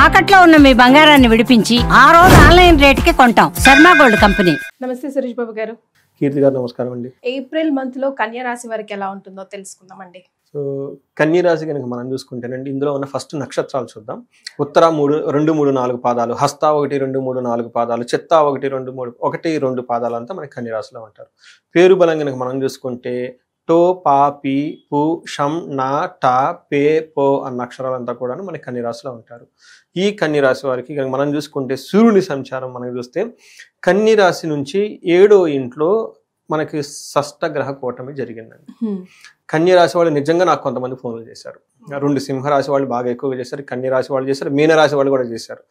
తాకట్లో ఉన్న మీ బంగారాన్ని విడిపించి ఆ రోజు ఆన్లైన్ రేటుకి కొంటాం. Sharma gold company. నమస్తే సురేష్ బాబు గారు. కీర్తి గారు నమస్కారం అండి. ఏప్రిల్ మంత్ లో కన్యా రాశి వారికి ఎలా ఉంటుందో తెలుసుకుందామండి. సో కన్యా రాశి కనుక మనం చూసుకుంటేనండి, ఇందులో ఉన్న ఫస్ట్ నక్షత్రాలు చూద్దాం. ఉత్తర 3, 2, 3, 4 పాదాలు, హస్త 1, 2, 3, 4 పాదాలు, చిత్త 1, 2, 3, 1, 2 పాదాలు అంతా మనకి కన్యా రాశిలో ఉంటారు. పేరు బలం కనుక మనం చూసుకుంటే టో, పా, పి, పు, షం, నా, టా, పే, పో అన్న అక్షరాలంతా కూడా మనకి కన్యా రాశిలో ఉంటారు. ఈ కన్యా రాశి వారికి కనుక మనం చూసుకుంటే సూర్యుని సంచారం మనం చూస్తే కన్యా రాశి నుంచి 7వ ఇంట్లో మనకి షష్ఠ గ్రహ కూటమి జరిగిందండి. కన్యా రాశి వాళ్ళు నిజంగా నాకు కొంతమంది ఫోన్లు చేశారు. 2 సింహరాశి వాళ్ళు బాగా ఎక్కువగా చేశారు, కన్యా రాశి వాళ్ళు చేశారు, మీన రాశి వాళ్ళు కూడా చేశారు.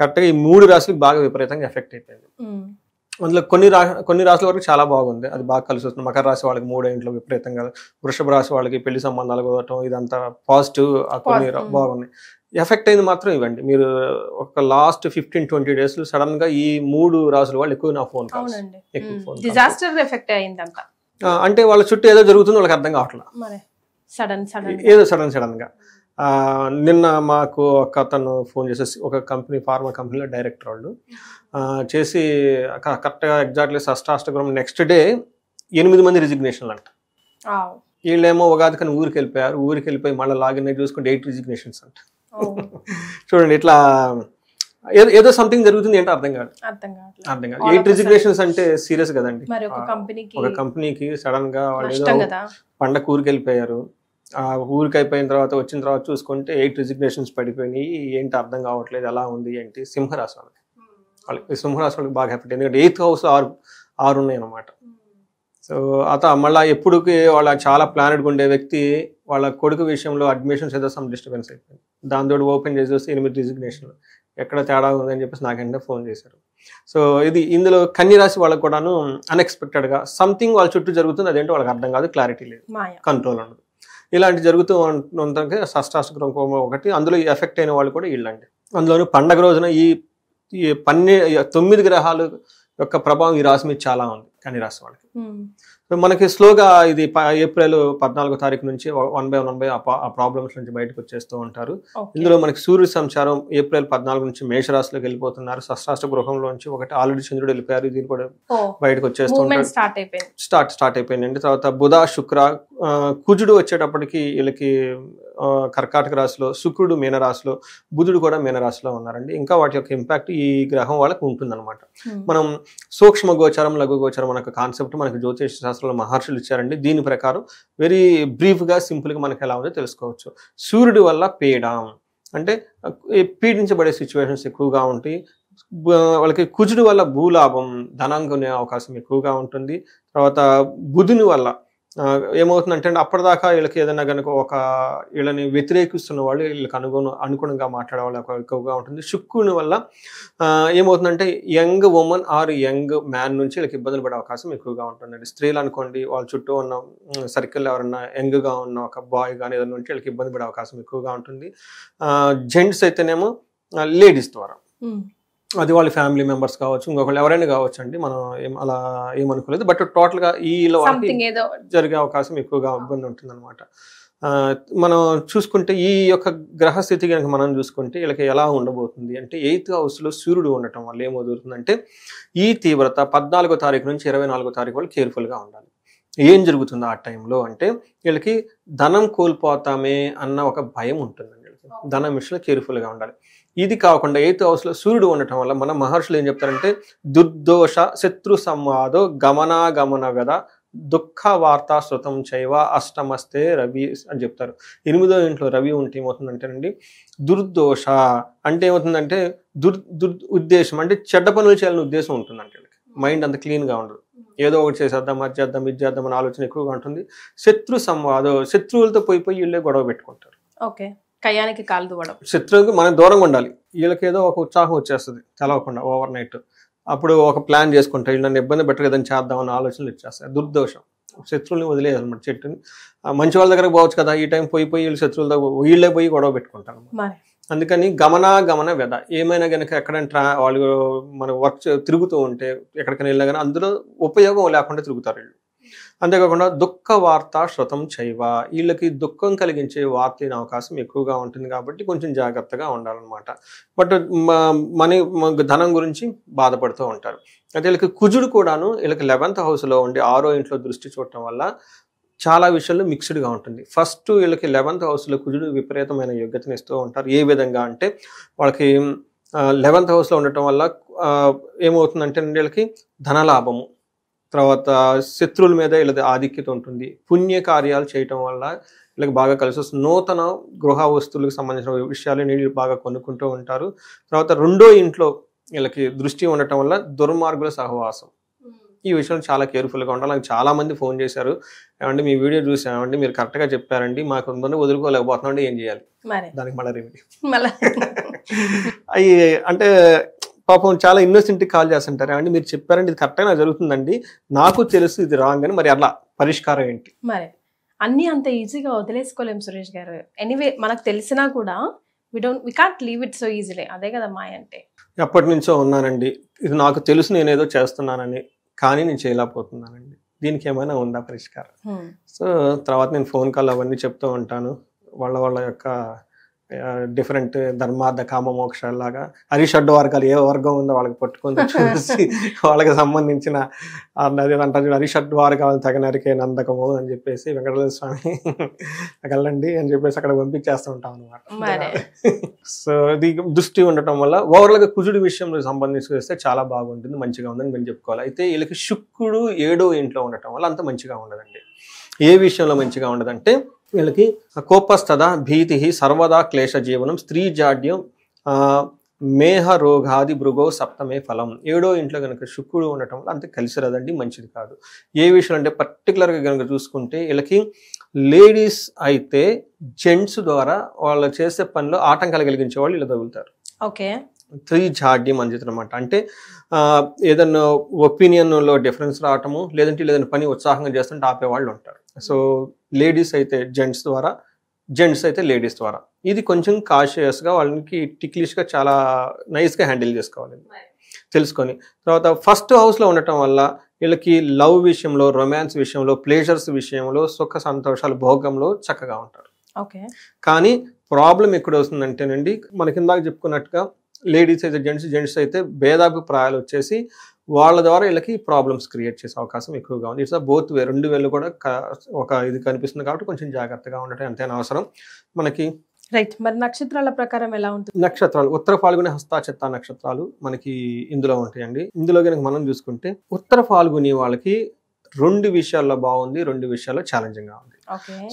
కరెక్ట్గా ఈ 3 రాశులకు బాగా విపరీతంగా ఎఫెక్ట్ అయిపోయింది. అందులో కొన్ని రాశుల వరకు చాలా బాగుంది, అది బాగా కలిసి వస్తుంది. మకర రాశి వాళ్ళకి 3వ ఇంట్లో విపరీతంగా, వృషభ రాశి వాళ్ళకి పెళ్లి సంబంధాలు కుదరటం, ఇదంతా పాజిటివ్, కొన్ని బాగున్నాయి. ఎఫెక్ట్ అయింది మాత్రం ఇవ్వండి. మీరు ఒక లాస్ట్ 15-20 days సడన్ గా ఈ 3 రాసుల వాళ్ళు ఎక్కువ నా ఫోన్ కాల్స్, డిజాస్టర్ ఎఫెక్ట్ అయిందంట. అంటే వాళ్ళ చుట్టూ ఏదో జరుగుతుందో వాళ్ళకి అర్థం కావట్లేదు, ఏదో సడన్ గా. నిన్న మాకు ఒక అతను ఫోన్ చేసేసి, ఒక కంపెనీ, ఫార్మా కంపెనీలో డైరెక్టర్ వాళ్ళు చేసి, కరెక్ట్గా ఎగ్జాక్ట్లీ షష్టాష్టగ్రహం నెక్స్ట్ డే 8 మంది రిజిగ్నేషన్లు అంట. వీళ్ళేమో ఉగాది కానీ ఊరికి వెళ్ళిపోయి మళ్ళీ లాగిన్ అయ్యి చూసుకుంటే 8 రిజిగ్నేషన్స్ అంట. చూడండి, ఇట్లా ఏదో సంథింగ్ జరుగుతుంది ఏంటో అర్థం కాదు. 8 రిజిగ్నేషన్స్ అంటే సీరియస్ కదండి. ఒక కంపెనీకి సడన్ గా వాళ్ళు ఏదో పండగ ఊరికి వెళ్ళిపోయారు, ఆ ఊరికి అయిపోయిన తర్వాత వచ్చిన తర్వాత చూసుకుంటే 8 రిజిగ్నేషన్స్ పడిపోయినాయి. ఏంటి అర్థం కావట్లేదు, ఎలా ఉంది ఏంటి. సింహరాశి వాళ్ళకి బాగా ఎఫెక్ట్, ఎందుకంటే 8th house 6 ఉన్నాయి అన్నమాట. సో మళ్ళీ ఎప్పుడుకి వాళ్ళ చాలా ప్లానెడ్గా ఉండే వ్యక్తి వాళ్ళ కొడుకు విషయంలో అడ్మిషన్స్ ఏదో సమ్ డిస్టర్బెన్స్ అయిపోయింది. దాంతో ఓపెన్ చేసి వస్తే 8 రిజిగ్నేషన్లు, ఎక్కడ తేడా ఉందని చెప్పేసి నాకంటే ఫోన్ చేశారు. సో ఇందులో కన్యా రాశి వాళ్ళకు కూడాను అన్ఎక్స్పెక్టెడ్గా సంథింగ్ వాళ్ళ చుట్టూ జరుగుతుంది, అదేంటో వాళ్ళకి అర్థం కాదు, క్లారిటీ లేదు, కంట్రోల్ ఉండదు. ఇలాంటి జరుగుతూ ఉంటే షష్టాష్టగ్రహం ఒకటి, అందులో ఎఫెక్ట్ అయిన వాళ్ళు కూడా వీళ్ళండి. అందులోనూ పండగ రోజున ఈ 9 గ్రహాలు యొక్క ప్రభావం ఈ రాశి మీద చాలా ఉంది కన్యా రాశి వాళ్ళకి. మనకి స్లోగా ఇది ఏప్రిల్ 14వ తారీఖు నుంచి 1 by 1 ఆ ప్రాబ్లమ్స్ నుంచి బయటకు వచ్చేస్తూ ఉంటారు. ఇందులో మనకి సూర్య సంచారం ఏప్రిల్ 14 నుంచి మేషరాశిలోకి వెళ్ళిపోతున్నారు. షష్టాష్ట గృహంలోంచి ఒకటి ఆల్రెడీ చంద్రుడు వెళ్ళిపోయారు, ఇది కూడా బయటకు వచ్చేస్తూ ఉంటారు, స్టార్ట్ అయిపోయిందండి. తర్వాత బుధ, శుక్ర, కుజుడు వచ్చేటప్పటికి వీళ్ళకి కర్కాటక రాశిలో, శుక్రుడు మీనరాశిలో, బుధుడు కూడా మీనరాశిలో ఉన్నారండి. ఇంకా వాటి యొక్క ఇంపాక్ట్ ఈ గ్రహం వాళ్ళకి ఉంటుందన్నమాట. మనం సూక్ష్మ గోచరం, లఘు గోచరం అనే కాన్సెప్ట్ మనకి జ్యోతిష శాస్త్రంలో మహర్షులు ఇచ్చారండి. దీని ప్రకారం వెరీ బ్రీఫ్గా, సింపుల్గా మనకి ఎలా ఉందో తెలుసుకోవచ్చు. సూర్యుడి వల్ల పీడం అంటే పీడించబడే సిచ్యువేషన్స్ ఎక్కువగా ఉంటాయి. వాళ్ళకి కుజుడు వల్ల భూలాభం, ధనం కొనే అవకాశం ఎక్కువగా ఉంటుంది. తర్వాత బుధుని వల్ల ఏమవుతుందంటే అప్పటిదాకా వీళ్ళకి ఏదైనా కనుక వీళ్ళని వ్యతిరేకిస్తున్న వాళ్ళు వీళ్ళకి అనుగుణంగా మాట్లాడే వాళ్ళు ఎక్కువగా ఉంటుంది. శుక్రుని వల్ల ఏమవుతుందంటే young women or young man నుంచి వీళ్ళకి ఇబ్బందులు పడే అవకాశం ఎక్కువగా ఉంటుందండి. స్త్రీలు అనుకోండి, వాళ్ళ చుట్టూ ఉన్న సర్కిల్ ఎవరన్నా యంగ్గా ఉన్న ఒక బాయ్ కానీ ఏదైనా ఉంటే వీళ్ళకి ఇబ్బంది పడే అవకాశం ఎక్కువగా ఉంటుంది. జెంట్స్ అయితేనేమో లేడీస్ ద్వారా, అది వాళ్ళ ఫ్యామిలీ మెంబర్స్ కావచ్చు, ఇంకొకళ్ళు ఎవరైనా కావచ్చు అండి, మనం అలా ఏమనుకోలేదు. బట్ టోటల్గా ఈలో జరిగే అవకాశం ఎక్కువగా ఇబ్బంది ఉంటుంది అనమాట. మనం చూసుకుంటే ఈ యొక్క గ్రహస్థితి కనుక మనం చూసుకుంటే వీళ్ళకి ఎలా ఉండబోతుంది అంటే 8th హౌస్లో సూర్యుడు ఉండటం వల్ల ఏమవుతుందంటే ఈ తీవ్రత 14వ తారీఖు నుంచి 24వ తారీఖు వాళ్ళు కేర్ఫుల్గా ఉండాలి. ఏం జరుగుతుందో ఆ టైంలో అంటే వీళ్ళకి ధనం కోల్పోతామే అన్న ఒక భయం ఉంటుందండి. వీళ్ళకి ధనం విషయంలో కేర్ఫుల్గా ఉండాలి. ఇది కాకుండా 8th హౌస్లో సూర్యుడు ఉండటం వల్ల మన మహర్షులు ఏం చెప్తారంటే దుర్దోష శత్రు సంవాదో గమనాగమన గద దుఃఖ వార్తా శృతం చైవ అష్టమస్తే రవి అని చెప్తారు. 8వ ఇంట్లో రవి ఉంటే ఏమవుతుందంటేనండి దుర్దోష అంటే ఏమవుతుందంటే ఉద్దేశం అంటే చెడ్డ పనులు చేయాలని ఉద్దేశం ఉంటుందంటే వీళ్ళకి. మైండ్ అంత క్లీన్గా ఉండదు, ఏదో ఒకటి చేసేద్దాం, అది చేద్దాం, ఇది చేద్దాం అనే ఆలోచన ఎక్కువగా ఉంటుంది. శత్రు సంవాదో, శత్రువులతో పోయి వీళ్ళే గొడవ పెట్టుకుంటారు. కయానికి కాలు దువ్వడం, శత్రువుకి మనం దూరంగా ఉండాలి. వీళ్ళకి ఏదో ఒక ఉత్సాహం వచ్చేస్తుంది తెలవకుండా ఓవర్ నైట్. అప్పుడు ఒక ప్లాన్ చేసుకుంటారు, వీళ్ళు నన్ను ఇబ్బంది పెట్టరు కదని చేద్దామన్న ఆలోచనలు ఇచ్చేస్తాయి. దుర్దోషం, శత్రువుని వదిలేయాలన్నమాట. చెట్టుని మంచి వాళ్ళ దగ్గరకు పోవచ్చు కదా, ఈ టైం పోయి వీళ్ళు శత్రువులతో వీళ్ళే పోయి గొడవ పెట్టుకుంటారు. అందుకని గమన వ్యధ, ఏమైనా కనుక ఎక్కడైనా వాళ్ళు మన వర్క్ తిరుగుతూ ఉంటే ఎక్కడికైనా వెళ్ళినా కానీ అందులో ఉపయోగం లేకుండా తిరుగుతారు వీళ్ళు. అంతేకాకుండా దుఃఖ వార్త శృతం చైవ, వీళ్ళకి దుఃఖం కలిగించే వార్త అయిన అవకాశం ఎక్కువగా ఉంటుంది కాబట్టి కొంచెం జాగ్రత్తగా ఉండాలన్నమాట. బట్ ధనం గురించి బాధపడుతూ ఉంటారు. అయితే వీళ్ళకి కుజుడు కూడాను వీళ్ళకి 11th హౌస్లో ఉండి 6వ ఇంట్లో దృష్టి చూడటం వల్ల చాలా విషయాల్లో మిక్స్డ్గా ఉంటుంది. ఫస్ట్ వీళ్ళకి 11th హౌస్లో కుజుడు విపరీతమైన యోగ్యతను ఇస్తూ ఉంటారు. ఏ విధంగా అంటే వాళ్ళకి 11th హౌస్లో ఉండటం వల్ల ఏమవుతుందంటే వీళ్ళకి ధనలాభము, తర్వాత శత్రువుల మీద వీళ్ళది ఆధిక్యత ఉంటుంది. పుణ్యకార్యాలు చేయటం వల్ల వీళ్ళకి బాగా కలిసి వస్తుంది. నూతన గృహ వస్తువులకు సంబంధించిన విషయాలు వీళ్ళు బాగా కొనుక్కుంటూ ఉంటారు. తర్వాత 2వ ఇంట్లో వీళ్ళకి దృష్టి ఉండటం వల్ల దుర్మార్గుల సహవాసం, ఈ విషయంలో చాలా కేర్ఫుల్గా ఉండాలి. నాకు చాలా మంది ఫోన్ చేశారు, ఏమంటే మీ వీడియో చూసామండి, మీరు కరెక్ట్గా చెప్పారండి, మాకు ఉందని వదులుకోలేకపోతున్నాం, ఏం చేయాలి, దానికి మళ్ళీ రెమెడీ అవి అంటే పాపం చాలా ఇన్నోసెంట్కి కాల్ చేస్తుంటారు, ఏమంటే మీరు చెప్పారండి ఇది కరెక్ట్గా నాకు జరుగుతుందండి, నాకు తెలుసు ఇది రాంగ్ అని, మరి అట్లా పరిష్కారం ఏంటి? మరి అన్నీ అంత ఈజీగా వదిలేసుకోలేము సురేష్ గారు. ఎనీవే మనకు తెలిసినా కూడా we can't leave it so easily. అదే కదా మాయ అంటే. ఎప్పటి నుంచో ఉన్నానండి, ఇది నాకు తెలుసు నేనేదో చేస్తున్నానని, కానీ నేను చేయలేకపోతున్నానండి, దీనికి ఏమైనా ఉందా పరిష్కారం? సో తర్వాత నేను ఫోన్ కాల్ అవన్నీ చెప్తూ ఉంటాను. వాళ్ళ యొక్క డిఫరెంట్ ధర్మార్థ కామ మోక్షాలాగా హరిషడ్ వర్గాలు ఏ వర్గం ఉందో వాళ్ళకి పట్టుకొని చూసి వాళ్ళకి సంబంధించిన అంటారు హరిషడ్ వర్గాలను తగినరికే నందకము అని చెప్పేసి వెంకటేశ్వర స్వామి వెళ్ళండి అని చెప్పేసి అక్కడ పంపించేస్తూ ఉంటాం అనమాట. సో ఇది దృష్టి ఉండటం వల్ల ఓవరాల్గా కుజుడి విషయంలో సంబంధించి వస్తే చాలా బాగుంటుంది, మంచిగా ఉందని మేము చెప్పుకోవాలి. అయితే వీళ్ళకి శుక్రుడు 7వ ఇంట్లో ఉండటం వల్ల అంత మంచిగా ఉండదండి. ఏ విషయంలో మంచిగా ఉండదంటే వీళ్ళకి కోపస్థద భీతి సర్వదా క్లేశ జీవనం స్త్రీ జాడ్యం మేహ రోగాది భృగో సప్తమే ఫలం. 7వ ఇంట్లో కనుక శుక్రుడు ఉండటం వల్ల అంత కలిసి రాదండి, మంచిది కాదు. ఏ విషయం అంటే పర్టికులర్గా కనుక చూసుకుంటే వీళ్ళకి లేడీస్ అయితే జెంట్స్ ద్వారా వాళ్ళు చేసే పనిలో ఆటంకాలు కలిగించే వాళ్ళు ఇలా తగులుతారు. ఓకే, స్త్రీ జాడ్యం అని చెప్తారన్నమాట. అంటే ఏదన్నా ఒపీనియన్లో డిఫరెన్స్ రావటము, లేదంటే ఏదైనా పని ఉత్సాహంగా చేస్తుంటే ఆపేవాళ్ళు ఉంటారు. సో లేడీస్ అయితే జెంట్స్ ద్వారా, జెంట్స్ అయితే లేడీస్ ద్వారా, ఇది కొంచెం కాషియస్గా వాళ్ళకి టిక్లిష్గా చాలా నైస్గా హ్యాండిల్ చేసుకోవాలి తెలుసుకొని. తర్వాత 1st హౌస్లో ఉండటం వల్ల వీళ్ళకి లవ్ విషయంలో, రొమాన్స్ విషయంలో, ప్లేజర్స్ విషయంలో, సుఖ సంతోషాలు భోగంలో చక్కగా ఉంటారు. ఓకే, కానీ ప్రాబ్లం ఎక్కడ వస్తుందంటేనండి, మనకి ఇందాక చెప్పుకున్నట్టుగా లేడీస్ అయితే జెంట్స్ అయితే భేదాభిప్రాయాలు వచ్చేసి వాళ్ళ ద్వారా వీళ్ళకి ప్రాబ్లమ్స్ క్రియేట్ చేసే అవకాశం ఎక్కువగా ఉంది. ఇట్స్ బోత్ వే, 2 వేలు కూడా ఒక ఇది కనిపిస్తుంది కాబట్టి కొంచెం జాగ్రత్తగా ఉండటం ఎంతైనా అవసరం మనకి. రైట్. మరి నక్షత్రాల ప్రకారం ఎలా ఉంటుంది? నక్షత్రాలు ఉత్తర ఫాల్గుని, హస్త, చిత్త నక్షత్రాలు మనకి ఇందులో ఉంటాయండి. ఇందులో కనుక మనం చూసుకుంటే ఉత్తర ఫాల్గుని వాళ్ళకి 2 విషయాల్లో బాగుంది, 2 విషయాల్లో ఛాలెంజింగ్ గా ఉంది.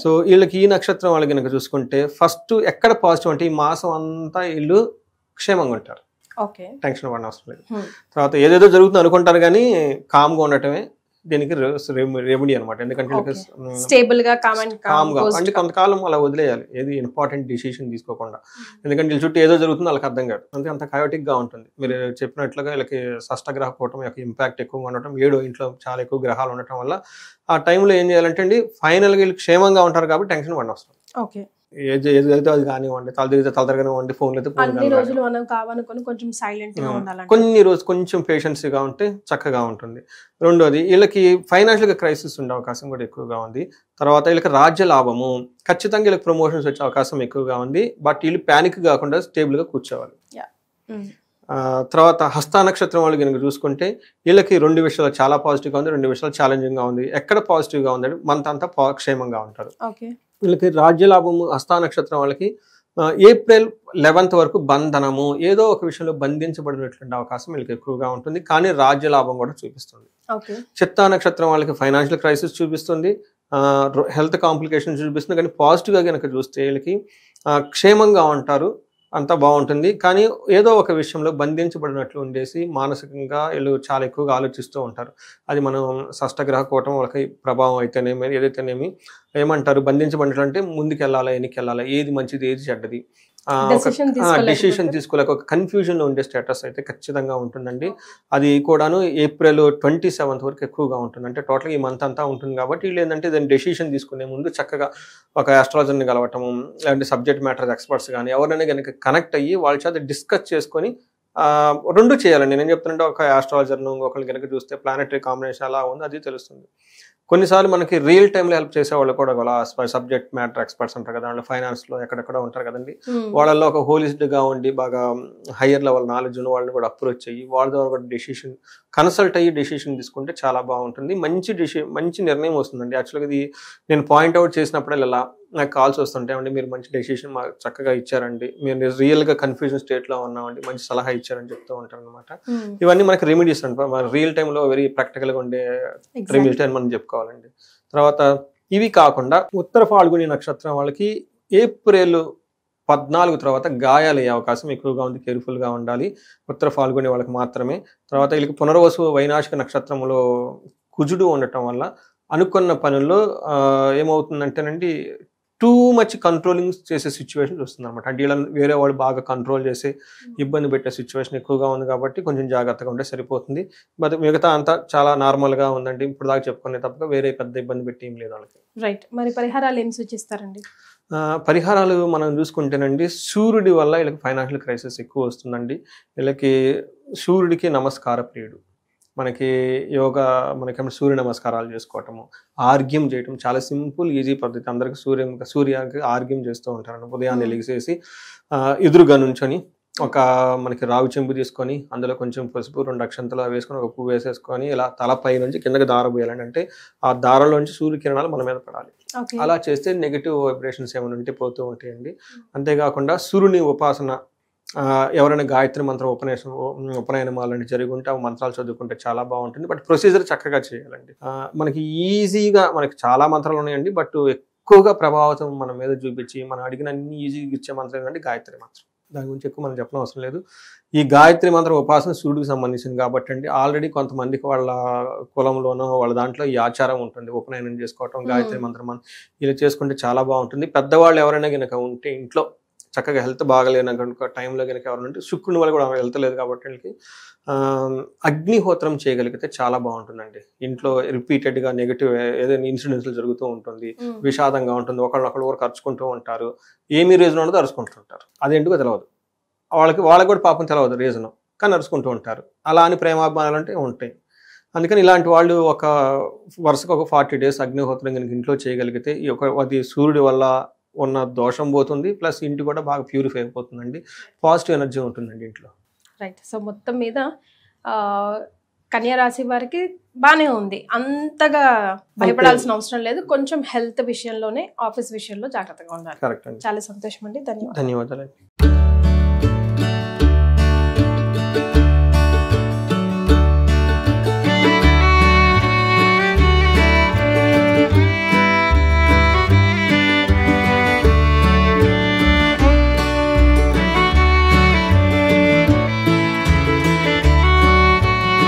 సో వీళ్ళకి ఈ నక్షత్రం వాళ్ళకి కనుక చూసుకుంటే ఫస్ట్ ఎక్కడ పాజిటివ్ అంటే ఈ మాసం అంతా వీళ్ళు క్షేమంగా ఉంటారు, టెన్షన్ పడిన అవసరం లేదు. తర్వాత ఏదేదో జరుగుతుంది అనుకుంటారు కానీ కామ్గా ఉండటమే దీనికి రెమెడీ అనమాట. ఎందుకంటే స్టేబుల్ గా కామ్గా అంటే కొంతకాలం అలా వదిలేయాలి, ఏది ఇంపార్టెంట్ డిసిషన్ తీసుకోకుండా. ఎందుకంటే వీళ్ళ చుట్టూ ఏదో జరుగుతుందో వాళ్ళకి అర్థం కాదు, అంతే అంత కయోటిక్ గా ఉంటుంది. మీరు చెప్పినట్లుగా వీళ్ళకి షష్టగ్రహ కూటం యొక్క ఇంపాక్ట్ ఎక్కువగా ఉండటం, 7వ ఇంట్లో చాలా ఎక్కువ గ్రహాలు ఉండటం వల్ల ఆ టైంలో ఏం చేయాలంటే అండి, ఫైనల్గా వీళ్ళు క్షేమంగా ఉంటారు కాబట్టి టెన్షన్ పడిన అవసరం. ఓకే, ఏది అది కానివ్వండి, తలదరగానివ్వండి, ఫోన్లు అయితే కొన్ని రోజు కొంచెం పేషెన్స్గా ఉంటే చక్కగా ఉంటుంది. రెండోది వీళ్ళకి ఫైనాన్షియల్గా క్రైసిస్ ఉండే అవకాశం కూడా ఎక్కువగా ఉంది. తర్వాత వీళ్ళకి రాజ్య లాభము, ఖచ్చితంగా వీళ్ళకి ప్రమోషన్స్ వచ్చే అవకాశం ఎక్కువగా ఉంది. బట్ వీళ్ళు ప్యానిక్ కాకుండా స్టేబుల్గా కూర్చోవాలి. తర్వాత హస్త నక్షత్రం వాళ్ళు కనుక చూసుకుంటే వీళ్ళకి 2 విషయాలు చాలా పాజిటివ్గా ఉంది, 2 విషయాలు ఛాలెంజింగ్గా ఉంది. ఎక్కడ పాజిటివ్గా ఉందంటే మంత్ అంతా క్షేమంగా ఉంటారు. వీళ్ళకి రాజ్యలాభము హస్త నక్షత్రం వాళ్ళకి ఏప్రిల్ 11th వరకు బంధనము, ఏదో ఒక విషయంలో బంధించబడినటువంటి అవకాశం వీళ్ళకి ఎక్కువగా ఉంటుంది, కానీ రాజ్యలాభం కూడా చూపిస్తుంది. చిత్తా నక్షత్రం వాళ్ళకి ఫైనాన్షియల్ క్రైసిస్ చూపిస్తుంది, హెల్త్ కాంప్లికేషన్స్ చూపిస్తుంది. కానీ పాజిటివ్గా కనుక చూస్తే వీళ్ళకి క్షేమంగా ఉంటారు, అంతా బాగుంటుంది. కానీ ఏదో ఒక విషయంలో బంధించబడినట్లు ఉండేసి మానసికంగా వీళ్ళు చాలా ఎక్కువగా ఆలోచిస్తూ ఉంటారు. అది మనం షష్టగ్రహ కూటం వాళ్ళకి ప్రభావం అయితేనేమి ఏదైతేనేమి ఏమంటారు, బంధించబడినట్లు అంటే ముందుకు వెళ్ళాలా వెనక్కి వెళ్ళాలా, ఏది మంచిది ఏది చెడ్డది, డెసిషన్ తీసుకోలేక ఒక కన్ఫ్యూజన్ లో ఉండే స్టేటస్ అయితే ఖచ్చితంగా ఉంటుందండి. అది కూడాను ఏప్రిల్ 27th వరకు ఎక్కువగా ఉంటుంది. అంటే టోటల్గా ఈ మంత్ అంతా ఉంటుంది కాబట్టి వీళ్ళు ఏంటంటే దాన్ని డెసిషన్ తీసుకునే ముందు చక్కగా ఒక ఆస్ట్రాలజర్ని కలవటము, లేదంటే సబ్జెక్ట్ మ్యాటర్ ఎక్స్పర్ట్స్ కానీ ఎవరైనా కనుక కనెక్ట్ అయ్యి వాళ్ళ చేత డిస్కస్ చేసుకొని 2 చేయాలండి. నేను చెప్తుంటే ఒక ఆస్ట్రాలజర్ను ఒకళ్ళు కనుక చూస్తే ప్లానెటరీ కాంబినేషన్ అలా ఉంది, అది తెలుస్తుంది. కొన్నిసార్లు మనకి రియల్ టైంలో హెల్ప్ చేసే వాళ్ళు కూడా సబ్జెక్ట్ మ్యాటర్ ఎక్స్పర్ట్స్ ఉంటారు కదా, ఫైనాన్స్లో ఎక్కడెక్కడ ఉంటారు కదండి, వాళ్ళల్లో ఒక హోలిస్ట్గా ఉండి బాగా హయ్యర్ లెవెల్ నాలెడ్జ్ ఉన్న వాళ్ళని కూడా అప్రోచ్ అయ్యి వాళ్ళ ద్వారా కూడా డెసిషన్ కన్సల్ట్ అయ్యి డెసిషన్ తీసుకుంటే చాలా బాగుంటుంది. మంచి నిర్ణయం వస్తుందండి. యాక్చువల్గా ఇది నేను పాయింట్అవుట్ చేసినప్పుడు ఇలా నాకు కాల్స్ వస్తుంటాయండి, మీరు మంచి డెసిషన్ మాకు చక్కగా ఇచ్చారండి, మీరు రియల్గా కన్ఫ్యూజన్ స్టేట్లో ఉన్నామండి, మంచి సలహా ఇచ్చారని చెప్తూ ఉంటారు అనమాట. ఇవన్నీ మనకి రెమెడీస్ అండి, మన రియల్ టైంలో వెరీ ప్రాక్టికల్గా ఉండే రెమెడీస్ అని మనం చెప్పుకోవాలండి. తర్వాత ఇవి కాకుండా ఉత్తర ఫాల్గుని నక్షత్రం వాళ్ళకి ఏప్రిల్ 14 తర్వాత గాయాలు అయ్యే అవకాశం ఎక్కువగా ఉంది, కేర్ఫుల్గా ఉండాలి ఉత్తర ఫాల్గుని వాళ్ళకి మాత్రమే. తర్వాత వీళ్ళకి పునర్వసు వైనాశిక నక్షత్రంలో కుజుడు ఉండటం వల్ల అనుకున్న పనుల్లో ఏమవుతుందంటేనండి టూ మచ్ కంట్రోలింగ్ చేసే సిచ్యువేషన్ వస్తుంది అనమాట. అంటే వీళ్ళని వేరే వాళ్ళు బాగా కంట్రోల్ చేసి ఇబ్బంది పెట్టే సిచ్యువేషన్ ఎక్కువగా ఉంది కాబట్టి కొంచెం జాగ్రత్తగా ఉంటే సరిపోతుంది. బట్ మిగతా అంతా చాలా నార్మల్గా ఉందండి. ఇప్పుడు దాకా చెప్పుకునే తప్ప వేరే పెద్ద ఇబ్బంది పెట్టి ఏం లేదు వాళ్ళకి. రైట్. మరి పరిహారాలు ఏం సూచిస్తారండి? పరిహారాలు మనం చూసుకుంటేనండి సూర్యుడి వల్ల వీళ్ళకి ఫైనాన్షియల్ క్రైసిస్ ఎక్కువ వస్తుందండి. వీళ్ళకి సూర్యుడికి నమస్కార ప్రియుడు. మనకి యోగా మనకి సూర్య నమస్కారాలు చేసుకోవటము, ఆర్గ్యం చేయటం చాలా సింపుల్ ఈజీ పద్ధతి. అందరికి సూర్యానికి ఆర్గ్యం చేస్తూ ఉంటారు. ఉదయాన్నే లెగిసేసి ఎదురుగా నుంచొని ఒక మనకి రావి చెంబు తీసుకొని అందులో కొంచెం పసుపు 2 అక్షంతలు వేసుకొని ఒక పువ్వు వేసేసుకొని ఇలా తలపై నుంచి కిందకి దార పోయాలండి. అంటే ఆ దారంలోంచి సూర్యకిరణాలు మన మీద పడాలి. అలా చేస్తే నెగిటివ్ వైబ్రేషన్స్ ఏమైనా ఉంటే పోతూ ఉంటాయండి. అంతేకాకుండా సూర్యుని ఉపాసన ఎవరైనా గాయత్రి మంత్రం ఉపనయనమాలని జరిగి ఉంటే ఆ మంత్రాలు చదువుకుంటే చాలా బాగుంటుంది. బట్ ప్రొసీజర్ చక్కగా చేయాలండి. మనకి ఈజీగా మనకి చాలా మంత్రాలు ఉన్నాయండి, బట్ ఎక్కువగా ప్రభావితం మన మీద చూపించి మనం అడిగిన అన్ని ఈజీగా ఇచ్చే మంత్రం ఏంటంటే గాయత్రి మంత్రం. దాని గురించి ఎక్కువ మనం చెప్పడం అవసరం లేదు. ఈ గాయత్రి మంత్రం ఉపాసన సూర్యుడికి సంబంధించింది కాబట్టి అండి ఆల్రెడీ కొంతమందికి వాళ్ళ కులంలోనో వాళ్ళ దాంట్లో ఈ ఆచారం ఉంటుంది, ఉపనయనం చేసుకోవటం గాయత్రి మంత్రం ఇలా చేసుకుంటే చాలా బాగుంటుంది. పెద్దవాళ్ళు ఎవరైనా కనుక ఉంటే ఇంట్లో చక్కగా హెల్త్ బాగలేన కనుక టైంలో కనుక ఎవరైనా ఉంటే శుక్రుని వల్ల కూడా హెల్త్ లేదు కాబట్టి వీళ్ళకి అగ్నిహోత్రం చేయగలిగితే చాలా బాగుంటుందండి. ఇంట్లో రిపీటెడ్గా నెగిటివ్ ఏదైనా ఇన్సిడెంట్స్లు జరుగుతూ ఉంటుంది, విషాదంగా ఉంటుంది, ఒకళ్ళొకళ్ళు ఊరు ఖర్చుకుంటూ ఉంటారు, ఏమీ రీజన్ ఉండదు అరుచుకుంటుంటారు. అదేంటికో తెలియదు వాళ్ళకి కూడా పాపం తెలియదు రీజను, కానీ అరుచుకుంటూ ఉంటారు. అలా అని ప్రేమాభిమానాలు అంటే ఉంటాయి. అందుకని ఇలాంటి వాళ్ళు ఒక వరుసకు ఒక 40 days అగ్నిహోత్రం కనుక ఇంట్లో చేయగలిగితే అది సూర్యుడి వల్ల ఉన్న దోషం పోతుంది, ప్లస్ ఇంటి కూడా బాగా ప్యూరిఫై అయిపోతుందండి, పాజిటివ్ ఎనర్జీ ఉంటుందండి ఇంట్లో. రైట్. సో మొత్తం మీద కన్యా రాశి వారికి బాగానే ఉంది, అంతగా భయపడాల్సిన అవసరం లేదు. కొంచెం హెల్త్ విషయంలోనే ఆఫీస్ విషయంలో జాగ్రత్తగా ఉండాలి. కరెక్ట్ అండి. చాలా సంతోషం అండి. ధన్యవాదాలు. ధన్యవాదాలు.